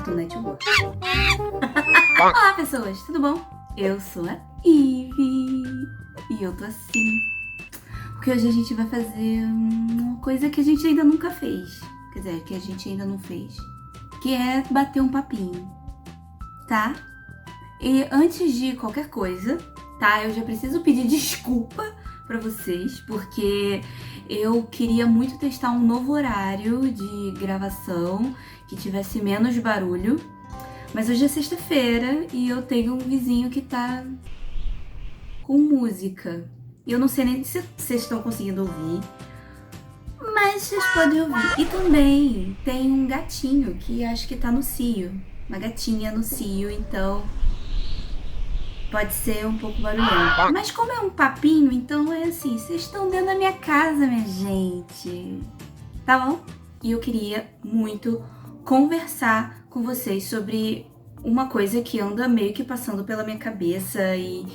Cartoon Network. Olá pessoas, tudo bom? Eu sou a Ivy e eu tô assim porque hoje a gente vai fazer uma coisa que a gente ainda nunca fez. Quer dizer, que a gente ainda não fez, que é bater um papinho, tá? E antes de qualquer coisa, tá? Eu já preciso pedir desculpa pra vocês, porque eu queria muito testar um novo horário de gravação que tivesse menos barulho. Mas hoje é sexta-feira e eu tenho um vizinho que tá com música. E eu não sei nem se vocês estão conseguindo ouvir, mas vocês podem ouvir. E também tem um gatinho que acho que tá no cio. Uma gatinha no cio, então pode ser um pouco barulhento. Mas como é um papinho, então é assim, vocês estão dentro da minha casa, minha gente. Tá bom? E eu queria muito conversar com vocês sobre uma coisa que anda meio que passando pela minha cabeça e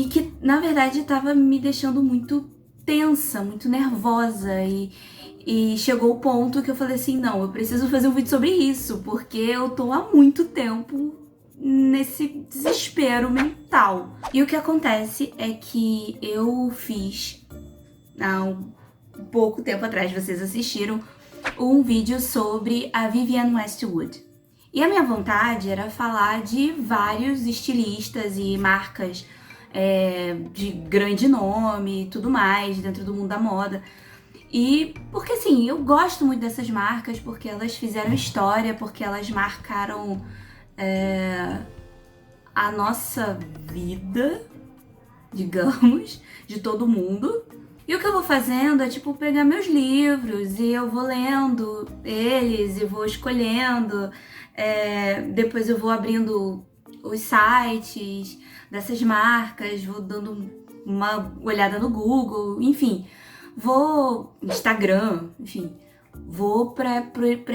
que, na verdade, tava me deixando muito tensa, muito nervosa e chegou o ponto que eu falei assim, não, eu preciso fazer um vídeo sobre isso, porque eu tô há muito tempo nesse desespero mental. E o que acontece é que eu fiz há um pouco tempo atrás, vocês assistiram um vídeo sobre a Vivienne Westwood. E a minha vontade era falar de vários estilistas e marcas de grande nome e tudo mais dentro do mundo da moda. E porque assim, eu gosto muito dessas marcas, porque elas fizeram história, porque elas marcaram a nossa vida, digamos, de todo mundo. E o que eu vou fazendo é tipo pegar meus livros e eu vou lendo eles e vou escolhendo, depois eu vou abrindo os sites dessas marcas, vou dando uma olhada no Google, enfim, vou no Instagram, enfim, vou pra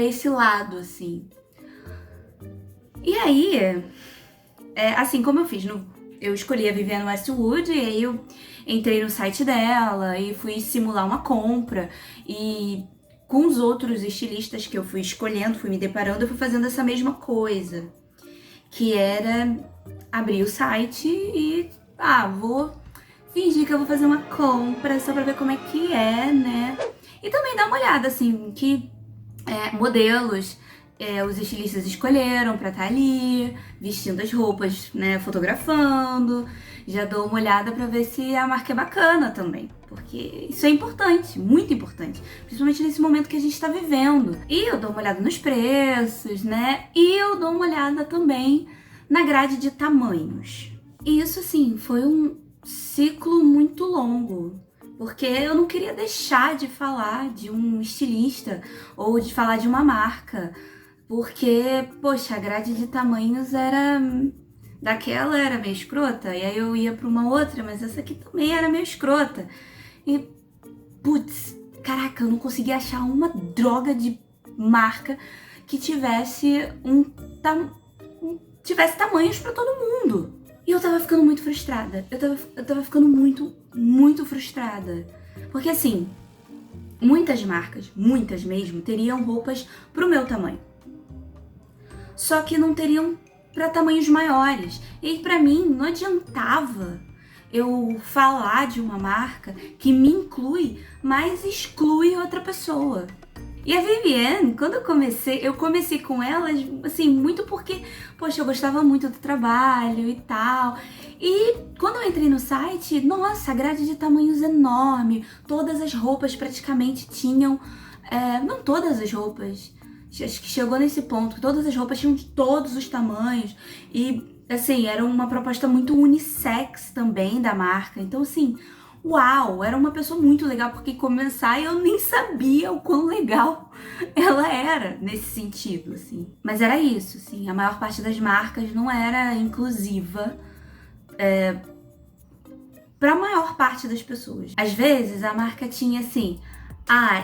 esse lado, assim. E aí, assim como eu fiz eu escolhi a Vivienne Westwood e aí eu entrei no site dela e fui simular uma compra e com os outros estilistas que eu fui escolhendo, fui me deparando, eu fui fazendo essa mesma coisa, que era abrir o site e, vou fingir que eu vou fazer uma compra só pra ver como é que é, né? E também dar uma olhada, assim, que modelos os estilistas escolheram pra estar ali, vestindo as roupas, né, fotografando. Já dou uma olhada pra ver se a marca é bacana também, porque isso é importante, muito importante, principalmente nesse momento que a gente tá vivendo. E eu dou uma olhada nos preços, né, e eu dou uma olhada também na grade de tamanhos. E isso, assim, foi um ciclo muito longo, porque eu não queria deixar de falar de um estilista ou de falar de uma marca, porque, poxa, a grade de tamanhos era meio escrota, e aí eu ia pra uma outra, mas essa aqui também era meio escrota. E, putz, caraca, eu não conseguia achar uma droga de marca que tivesse tivesse tamanhos pra todo mundo. E eu tava ficando muito frustrada. Eu tava ficando muito, muito frustrada. Porque assim, muitas marcas, muitas mesmo, teriam roupas pro meu tamanho. Só que não teriam para tamanhos maiores. E pra mim não adiantava eu falar de uma marca que me inclui, mas exclui outra pessoa. E a Vivienne, quando eu comecei com ela, assim, muito porque, poxa, eu gostava muito do trabalho e tal. E quando eu entrei no site, nossa, a grade de tamanhos enorme, todas as roupas praticamente tinham, não todas as roupas, acho que chegou nesse ponto, que todas as roupas tinham de todos os tamanhos e, assim, era uma proposta muito unissex também da marca. Então, assim, uau, era uma pessoa muito legal, porque começar eu nem sabia o quão legal ela era nesse sentido, assim. Mas era isso, assim, a maior parte das marcas não era inclusiva para a maior parte das pessoas. Às vezes a marca tinha assim,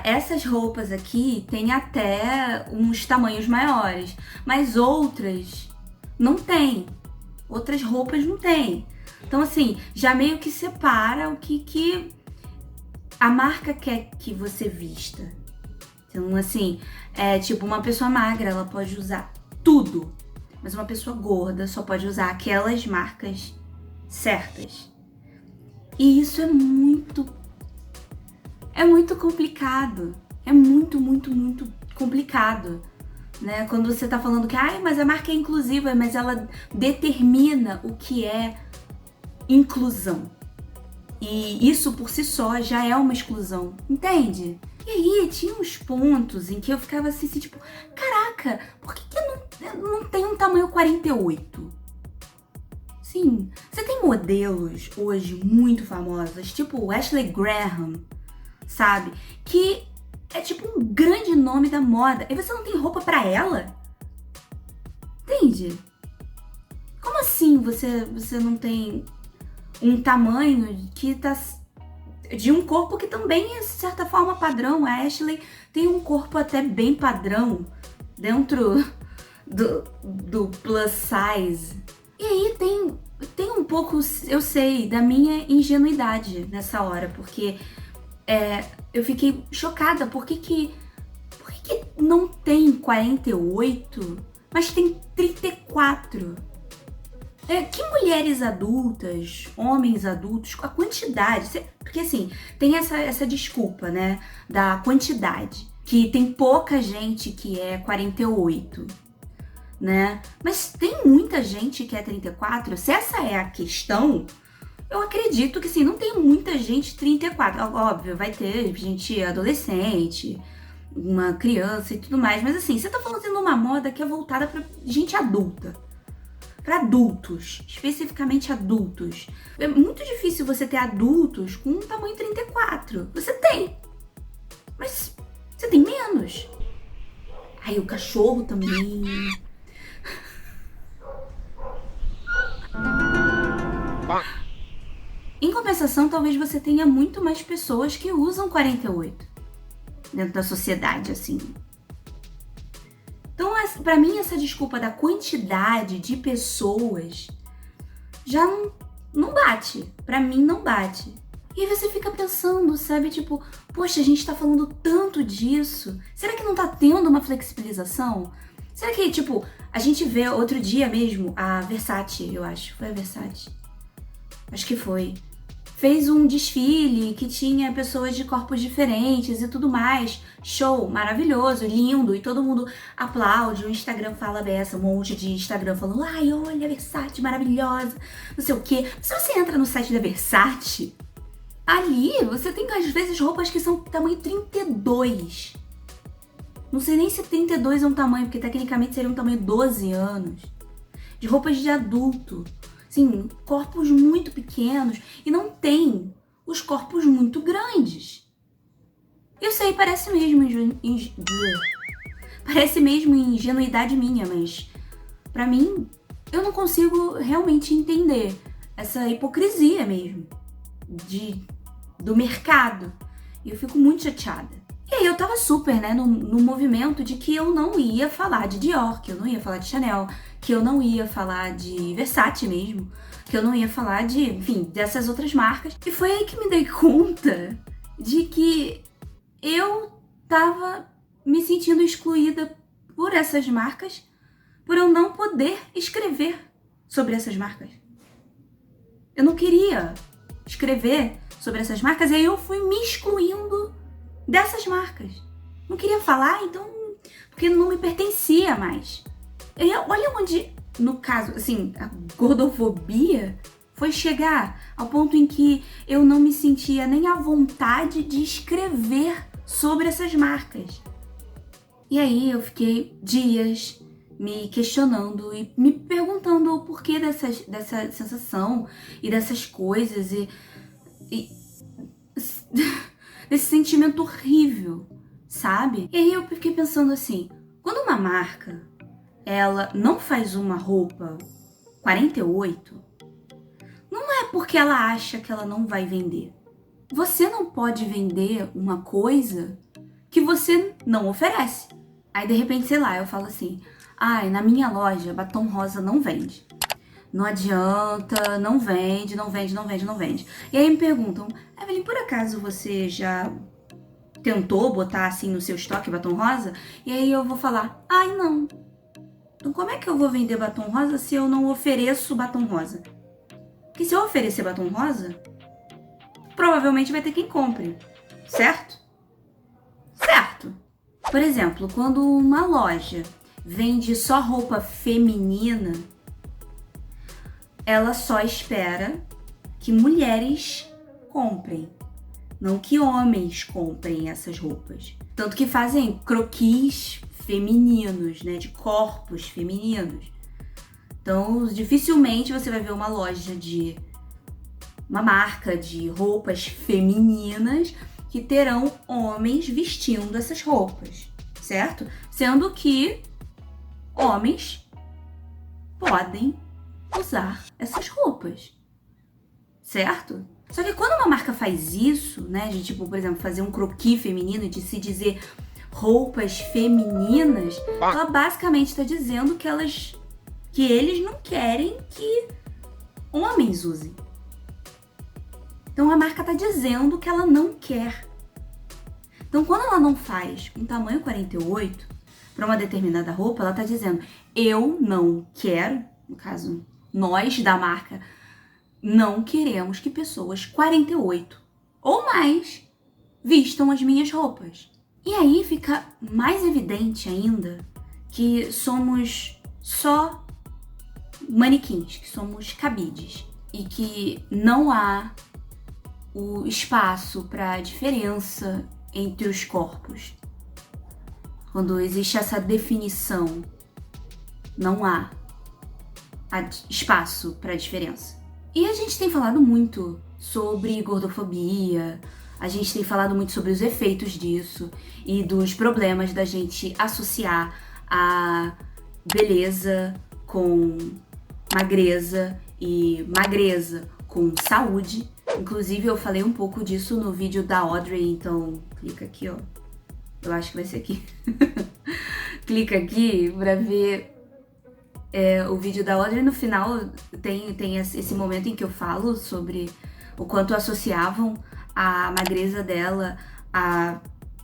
essas roupas aqui tem até uns tamanhos maiores, mas outras não tem. Outras roupas não tem. Então, assim, já meio que separa o que a marca quer que você vista. Então, assim, tipo, uma pessoa magra, ela pode usar tudo. Mas uma pessoa gorda só pode usar aquelas marcas certas. E isso é muito complicado. É muito complicado, né? Quando você tá falando que, mas a marca é inclusiva, mas ela determina o que é inclusão. E isso por si só já é uma exclusão, entende? E aí tinha uns pontos em que eu ficava assim tipo, caraca, por que eu não tenho um tamanho 48? Sim, você tem modelos hoje muito famosas, tipo Ashley Graham, sabe? Que é tipo um grande nome da moda. E você não tem roupa pra ela? Entende? Como assim você não tem um tamanho que tá de um corpo que também é, de certa forma, padrão? A Ashley tem um corpo até bem padrão dentro do plus size. E aí tem um pouco, eu sei, da minha ingenuidade nessa hora, porque eu fiquei chocada. Por que não tem 48, mas tem 34? Que mulheres adultas, homens adultos, a quantidade, porque assim, tem essa desculpa, né, da quantidade, que tem pouca gente que é 48, né, mas tem muita gente que é 34, se essa é a questão, eu acredito que sim, não tem muita gente 34, óbvio, vai ter gente adolescente, uma criança e tudo mais, mas assim, você tá falando de uma moda que é voltada pra gente adulta. Para adultos, especificamente adultos. É muito difícil você ter adultos com um tamanho 34. Você tem, mas você tem menos. Aí o cachorro também. Em compensação, talvez você tenha muito mais pessoas que usam 48 dentro da sociedade, assim. Então, pra mim, essa desculpa da quantidade de pessoas já não bate. Pra mim, não bate. E aí você fica pensando, sabe? Tipo, poxa, a gente tá falando tanto disso. Será que não tá tendo uma flexibilização? Será que, tipo, a gente vê outro dia mesmo a Versace, eu acho. Foi a Versace? Acho que foi. Fez um desfile que tinha pessoas de corpos diferentes e tudo mais. Show, maravilhoso, lindo. E todo mundo aplaude. O Instagram fala dessa, um monte de Instagram falando, ai, olha a Versace, maravilhosa, não sei o quê. Se você entra no site da Versace, ali você tem às vezes roupas que são tamanho 32. Não sei nem se 32 é um tamanho, porque tecnicamente seria um tamanho 12 anos. De roupas de adulto. Sim, corpos muito pequenos e não tem os corpos muito grandes. Eu sei, parece mesmo ingenuidade minha, mas pra mim, eu não consigo realmente entender essa hipocrisia mesmo do mercado. E eu fico muito chateada. E aí eu tava super, né, no movimento de que eu não ia falar de Dior, que eu não ia falar de Chanel, que eu não ia falar de Versace mesmo, que eu não ia falar de, enfim, dessas outras marcas. E foi aí que me dei conta de que eu tava me sentindo excluída por essas marcas, por eu não poder escrever sobre essas marcas. Eu não queria escrever sobre essas marcas, e aí eu fui me excluindo dessas marcas. Não queria falar, então, porque não me pertencia mais. E olha onde, no caso, assim, a gordofobia foi chegar ao ponto em que eu não me sentia nem à vontade de escrever sobre essas marcas. E aí eu fiquei dias me questionando e me perguntando o porquê dessa sensação e dessas coisas e desse sentimento horrível, sabe? E aí eu fiquei pensando assim, quando uma marca, ela não faz uma roupa 48, não é porque ela acha que ela não vai vender. Você não pode vender uma coisa que você não oferece. Aí de repente, sei lá, eu falo assim, na minha loja batom rosa não vende. Não adianta, não vende. E aí me perguntam, Evelyn, por acaso você já tentou botar assim no seu estoque batom rosa? E aí eu vou falar, não. Então como é que eu vou vender batom rosa se eu não ofereço batom rosa? Porque se eu oferecer batom rosa, provavelmente vai ter quem compre, certo? Certo. Por exemplo, quando uma loja vende só roupa feminina, ela só espera que mulheres comprem, não que homens comprem essas roupas. Tanto que fazem croquis femininos, né, de corpos femininos. Então, dificilmente você vai ver uma marca de roupas femininas que terão homens vestindo essas roupas, certo? Sendo que homens podem usar essas roupas, certo? Só que quando uma marca faz isso, né, de tipo, por exemplo, fazer um croquis feminino, de se dizer roupas femininas, ela basicamente está dizendo que eles não querem que homens usem. Então a marca está dizendo que ela não quer. Então quando ela não faz um tamanho 48 para uma determinada roupa, ela está dizendo: eu não quero, no caso, nós da marca, não queremos que pessoas 48 ou mais vistam as minhas roupas. E aí fica mais evidente ainda que somos só manequins, que somos cabides e que não há o espaço para diferença entre os corpos. Quando existe essa definição, não há espaço para diferença. E a gente tem falado muito sobre gordofobia, a gente tem falado muito sobre os efeitos disso e dos problemas da gente associar a beleza com magreza e magreza com saúde. Inclusive eu falei um pouco disso no vídeo da Audrey, então clica aqui, ó. Eu acho que vai ser aqui. Clica aqui pra ver o vídeo da Audrey. No final tem esse momento em que eu falo sobre o quanto associavam a magreza dela à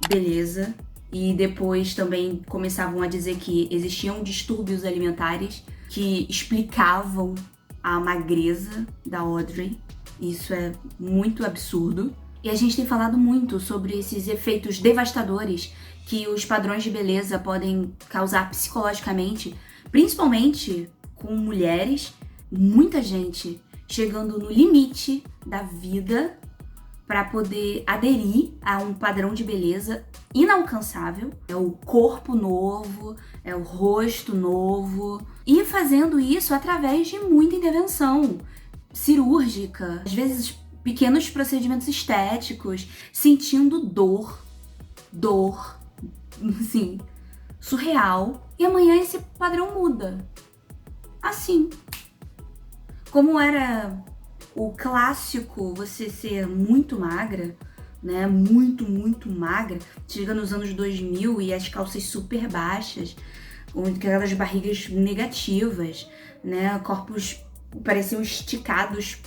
beleza. E depois também começavam a dizer que existiam distúrbios alimentares que explicavam a magreza da Audrey. Isso é muito absurdo. E a gente tem falado muito sobre esses efeitos devastadores que os padrões de beleza podem causar psicologicamente, principalmente com mulheres. Muita gente chegando no limite da vida para poder aderir a um padrão de beleza inalcançável. É o corpo novo, é o rosto novo. E fazendo isso através de muita intervenção cirúrgica, às vezes pequenos procedimentos estéticos, sentindo dor, assim, surreal. E amanhã esse padrão muda. Assim. Como era o clássico você ser muito magra, né? Muito magra. Chega nos anos 2000 e as calças super baixas, com aquelas barrigas negativas, né? Corpos pareciam esticados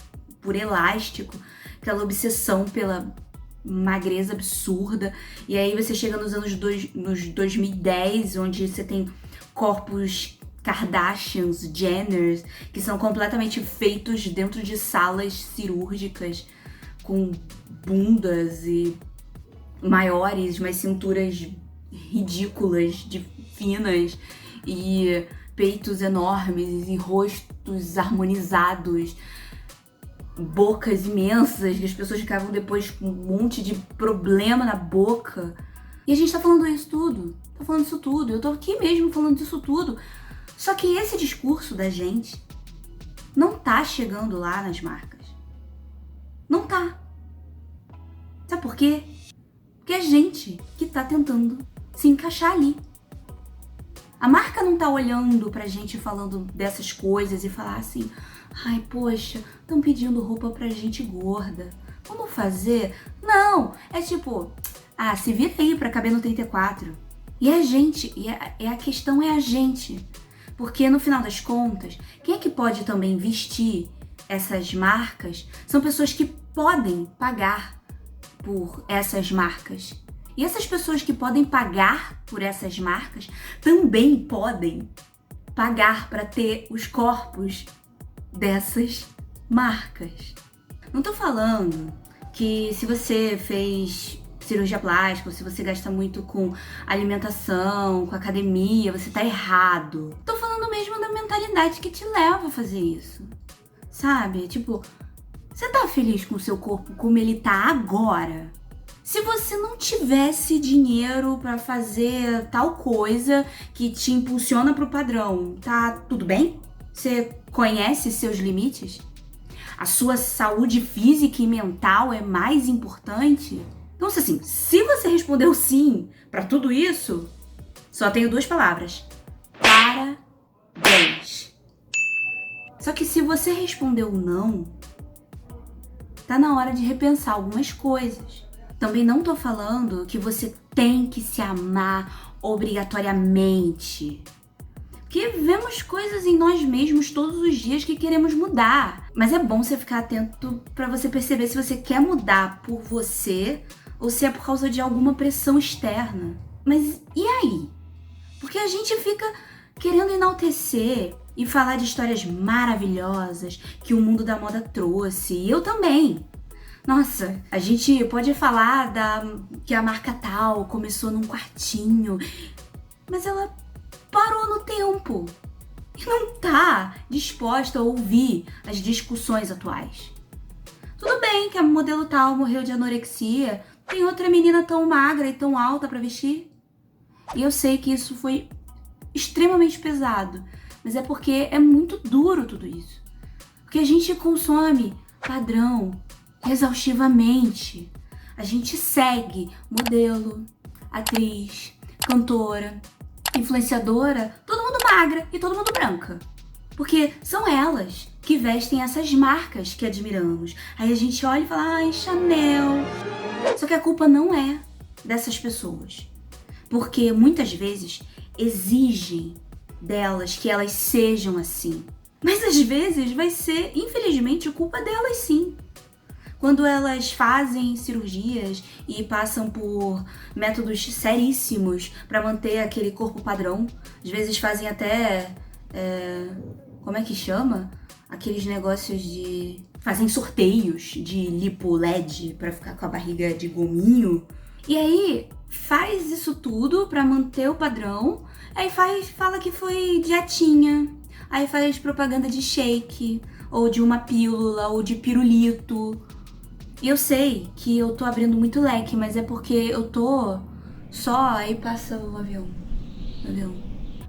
por elástico, aquela obsessão pela magreza absurda. E aí você chega nos anos 2010, onde você tem corpos Kardashians, Jenners, que são completamente feitos dentro de salas cirúrgicas, com bundas e maiores, mas cinturas ridículas, finas, e peitos enormes e rostos harmonizados, bocas imensas, que as pessoas ficavam depois com um monte de problema na boca. E a gente tá falando isso tudo, eu tô aqui mesmo falando disso tudo. Só que esse discurso da gente não tá chegando lá nas marcas. Não tá. Sabe por quê? Porque é a gente que tá tentando se encaixar ali. A marca não tá olhando pra gente falando dessas coisas e falar assim: ai, poxa, estão pedindo roupa pra gente gorda. Vamos fazer? Não, é tipo, se vira aí pra caber no 34. E a gente, a questão é a gente. Porque no final das contas, quem é que pode também vestir essas marcas são pessoas que podem pagar por essas marcas. E essas pessoas que podem pagar por essas marcas também podem pagar para ter os corpos dessas marcas. Não tô falando que se você fez cirurgia plástica, ou se você gasta muito com alimentação, com academia, você tá errado. Tô falando mesmo da mentalidade que te leva a fazer isso. Sabe? Tipo, você tá feliz com o seu corpo como ele tá agora? Se você não tivesse dinheiro pra fazer tal coisa que te impulsiona pro padrão, tá tudo bem? Você conhece seus limites? A sua saúde física e mental é mais importante? Então, assim, se você respondeu sim pra tudo isso, só tenho 2 palavras. Parabéns. Só que se você respondeu não, tá na hora de repensar algumas coisas. Também não tô falando que você tem que se amar obrigatoriamente. Porque vemos coisas em nós mesmos todos os dias que queremos mudar. Mas é bom você ficar atento pra você perceber se você quer mudar por você ou se é por causa de alguma pressão externa. Mas e aí? Porque a gente fica querendo enaltecer e falar de histórias maravilhosas que o mundo da moda trouxe. E eu também. Nossa, a gente pode falar que a marca tal começou num quartinho, mas ela parou no tempo e não tá disposta a ouvir as discussões atuais. Tudo bem que a modelo tal morreu de anorexia, tem outra menina tão magra e tão alta pra vestir. E eu sei que isso foi extremamente pesado, mas é porque é muito duro tudo isso. Porque a gente consome padrão exaustivamente. A gente segue modelo, atriz, cantora, influenciadora, todo mundo magra e todo mundo branca. Porque são elas que vestem essas marcas que admiramos. Aí a gente olha e fala, ai, Chanel. Só que a culpa não é dessas pessoas. Porque muitas vezes exigem delas que elas sejam assim. Mas às vezes vai ser, infelizmente, culpa delas sim. Quando elas fazem cirurgias e passam por métodos seríssimos para manter aquele corpo padrão, às vezes fazem até, como é que chama? Aqueles negócios de... fazem sorteios de lipo LED para ficar com a barriga de gominho. E aí faz isso tudo para manter o padrão, aí fala que foi dietinha, aí faz propaganda de shake, ou de uma pílula, ou de pirulito. E eu sei que eu tô abrindo muito leque, mas é porque eu tô só... Aí passa o avião.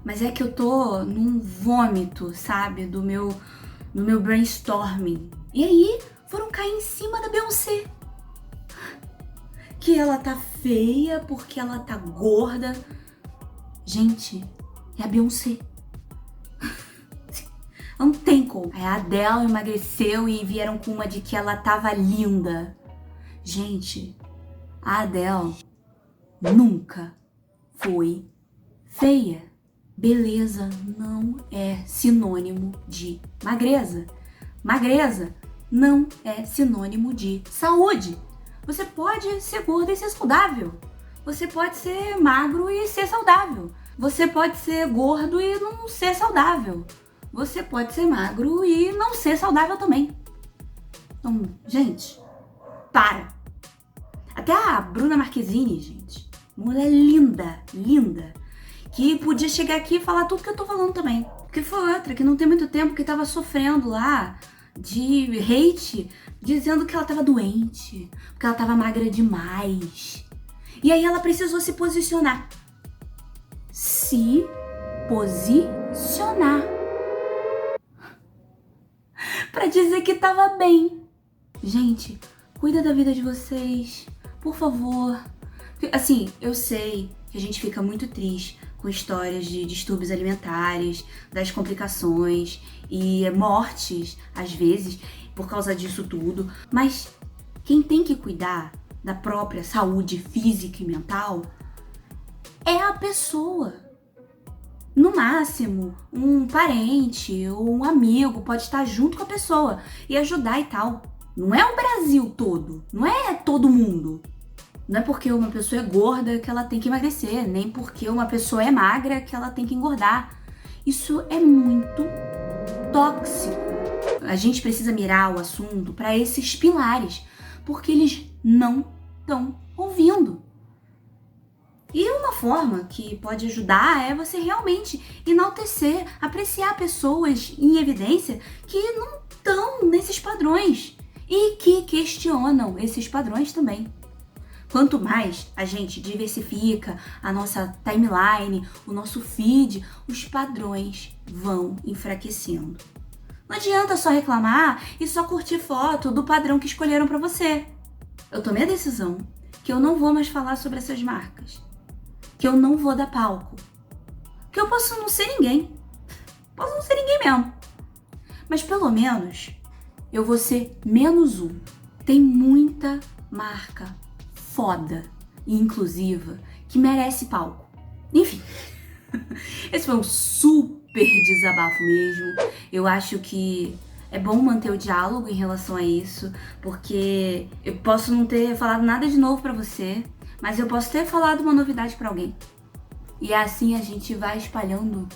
Mas é que eu tô num vômito, sabe? Do meu brainstorming. E aí foram cair em cima da Beyoncé. Que ela tá feia porque ela tá gorda. Gente, é a Beyoncé. Não tem como. A Adele emagreceu e vieram com uma de que ela tava linda. Gente, a Adele nunca foi feia. Beleza não é sinônimo de magreza. Magreza não é sinônimo de saúde. Você pode ser gorda e ser saudável. Você pode ser magro e ser saudável. Você pode ser gordo e não ser saudável. Você pode ser magro e não ser saudável também. Então, gente, para. Até a Bruna Marquezine, gente, mulher linda, linda, que podia chegar aqui e falar tudo que eu tô falando também. Porque foi outra que não tem muito tempo que tava sofrendo lá de hate, dizendo que ela tava doente, porque ela tava magra demais. E aí ela precisou se posicionar. Se posicionar. Pra dizer que tava bem. Gente, cuida da vida de vocês, por favor. Assim, eu sei que a gente fica muito triste com histórias de distúrbios alimentares, das complicações e mortes, às vezes, por causa disso tudo. Mas quem tem que cuidar da própria saúde física e mental é a pessoa. No máximo, um parente ou um amigo pode estar junto com a pessoa e ajudar e tal. Não é o Brasil todo, não é todo mundo. Não é porque uma pessoa é gorda que ela tem que emagrecer, nem porque uma pessoa é magra que ela tem que engordar. Isso é muito tóxico. A gente precisa mirar o assunto para esses pilares, porque eles não estão ouvindo. E uma forma que pode ajudar é você realmente enaltecer, apreciar pessoas em evidência que não estão nesses padrões e que questionam esses padrões também. Quanto mais a gente diversifica a nossa timeline, o nosso feed, os padrões vão enfraquecendo. Não adianta só reclamar e só curtir foto do padrão que escolheram pra você. Eu tomei a decisão que eu não vou mais falar sobre essas marcas, que eu não vou dar palco, que eu posso não ser ninguém, posso não ser ninguém mesmo, mas pelo menos eu vou ser menos um. Tem muita marca foda e inclusiva que merece palco. Enfim, esse foi um super desabafo mesmo. Eu acho que é bom manter o diálogo em relação a isso, porque eu posso não ter falado nada de novo pra você, mas eu posso ter falado uma novidade pra alguém. E assim a gente vai espalhando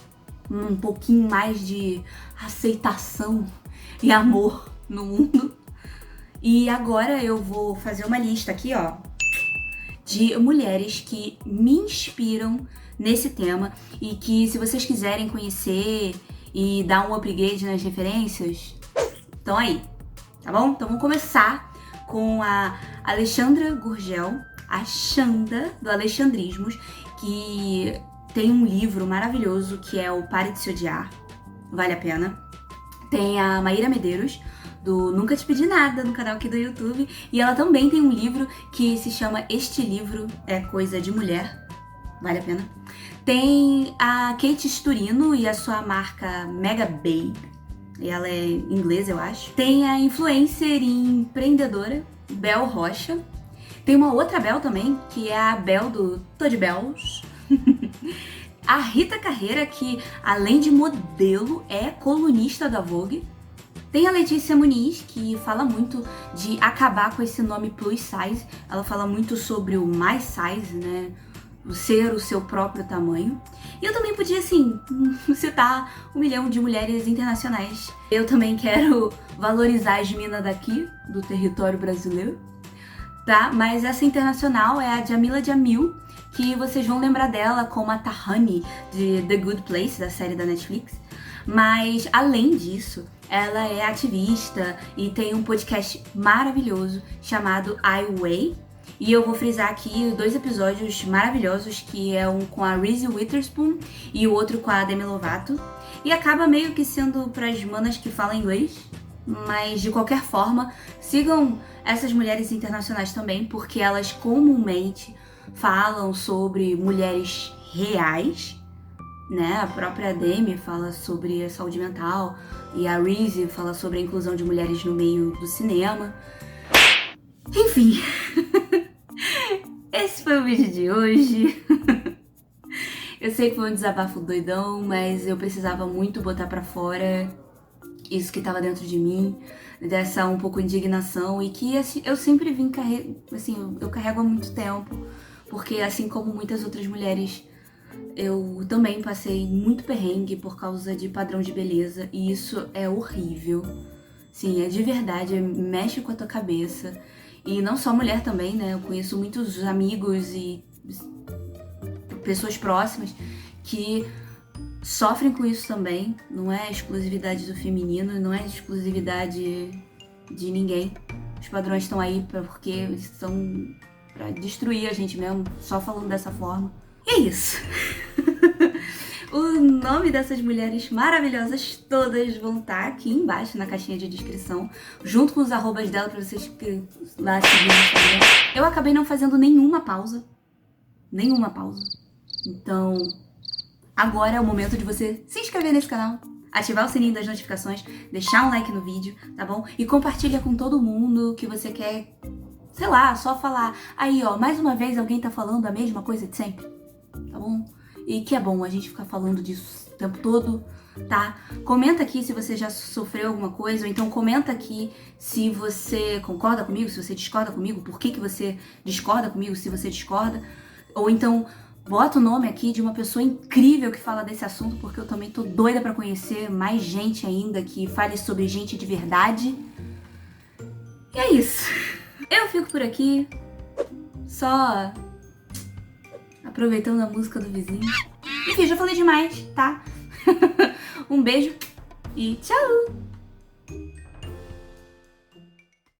um pouquinho mais de aceitação e amor no mundo. E agora eu vou fazer uma lista aqui, ó, de mulheres que me inspiram nesse tema e que, se vocês quiserem conhecer e dar um upgrade nas referências, estão aí, tá bom? Então vamos começar com a Alexandra Gurgel, a Xanda do Alexandrismos, que tem um livro maravilhoso que é o Pare de Se Odiar, vale a pena. Tem a Maíra Medeiros, do Nunca Te Pedi Nada, no canal aqui do YouTube, e ela também tem um livro que se chama Este Livro é Coisa de Mulher, vale a pena. Tem a Kate Sturino e a sua marca Mega Babe, e ela é inglesa, eu acho. Tem a influencer e empreendedora Bel Rocha. Tem uma outra Bel também, que é a Bel do Tô de Bells. A Rita Carreira, que além de modelo, é colunista da Vogue. Tem a Letícia Muniz, que fala muito de acabar com esse nome plus size. Ela fala muito sobre o mais size, né? O ser o seu próprio tamanho. E eu também podia, assim, citar 1 milhão de mulheres internacionais. Eu também quero valorizar as minas daqui, do território brasileiro, tá? Mas essa internacional é a Jamila Jamil, que vocês vão lembrar dela como a Tahani de The Good Place, da série da Netflix. Mas, além disso, ela é ativista e tem um podcast maravilhoso chamado I Way. E eu vou frisar aqui 2 episódios maravilhosos, que é um com a Reese Witherspoon e o outro com a Demi Lovato. E acaba meio que sendo para as manas que falam inglês, mas de qualquer forma, sigam essas mulheres internacionais também, porque elas comumente falam sobre mulheres reais, né? A própria Demi fala sobre a saúde mental e a Reese fala sobre a inclusão de mulheres no meio do cinema. Enfim, esse foi o vídeo de hoje. Eu sei que foi um desabafo doidão, mas eu precisava muito botar pra fora isso que tava dentro de mim, dessa um pouco indignação, e que assim, eu sempre vim eu carrego há muito tempo, porque assim como muitas outras mulheres, eu também passei muito perrengue por causa de padrão de beleza, e isso é horrível. Sim, é de verdade, mexe com a tua cabeça. E não só mulher também, né? Eu conheço muitos amigos e pessoas próximas que sofrem com isso também. Não é exclusividade do feminino, não é exclusividade de ninguém. Os padrões estão aí porque eles estão pra destruir a gente mesmo, só falando dessa forma. E é isso. O nome dessas mulheres maravilhosas todas vão estar aqui embaixo na caixinha de descrição, junto com os arrobas dela pra vocês lá seguirem no Instagram. Eu acabei não fazendo nenhuma pausa. Nenhuma pausa. Então, agora é o momento de você se inscrever nesse canal, ativar o sininho das notificações, deixar um like no vídeo, tá bom? E compartilha com todo mundo que você quer, sei lá, só falar. Aí, ó, mais uma vez alguém tá falando a mesma coisa de sempre, tá bom? E que é bom a gente ficar falando disso o tempo todo, tá? Comenta aqui se você já sofreu alguma coisa, ou então comenta aqui se você concorda comigo, se você discorda comigo, por que você discorda comigo, se você discorda. Ou então bota o nome aqui de uma pessoa incrível que fala desse assunto, porque eu também tô doida pra conhecer mais gente ainda que fale sobre gente de verdade. E é isso. Eu fico por aqui, só aproveitando a música do vizinho. Enfim, já falei demais, tá? Um beijo e tchau!